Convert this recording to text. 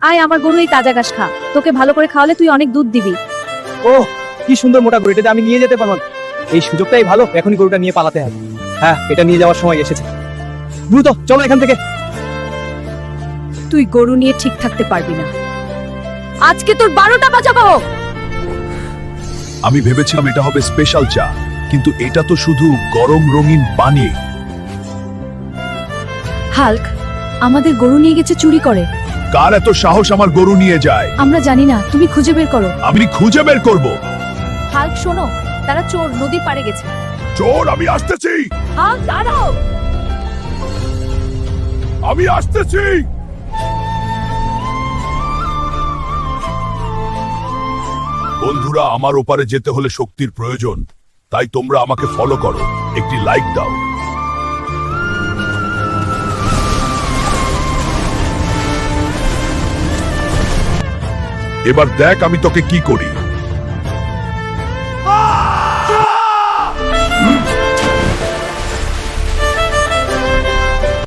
আয় আমার গরু এই তাজা ঘাস খা, তোকে ভালো করে খাওয়ালে তুই অনেক দুধ দিবি। ও কি সুন্দর মোটা গরু, এটাতে আমি নিয়ে যেতে পারবো না। এই সুযোগটাই ভালো, এখনই গরুটা নিয়ে পালাতে হবে। হ্যাঁ, এটা নিয়ে যাওয়ার সময় এসেছে। দ্রুত চলো এখান থেকে। তুই গরু নিয়ে ঠিক থাকতে পারবি না, আজকে তোর 12টা বাজাবো। আমি ভেবেছিলাম এটা হবে স্পেশাল চা, কিন্তু এটা তো শুধু গরম রঙিন পানি। হাল্ক আমাদের গরু নিয়ে গেছে চুরি করে। কার এত সাহস আমার গরু নিয়ে যায়? আমরা জানি না, তুমি খুঁজে বের করো। আমি খুঁজে বের করব। হাল্ক শোনো, তারা চোর নদীর পাড়ে গেছে। চোর, আমি আসতেছি। হাল্ক দাঁড়াও। আমি আসতেছি। বন্ধুরা, আমার ওপারে যেতে হলে শক্তির প্রয়োজন, তাই তোমরা আমাকে ফলো করো, একটি লাইক দাও। এবার দেখ আমি তোকে কি করি।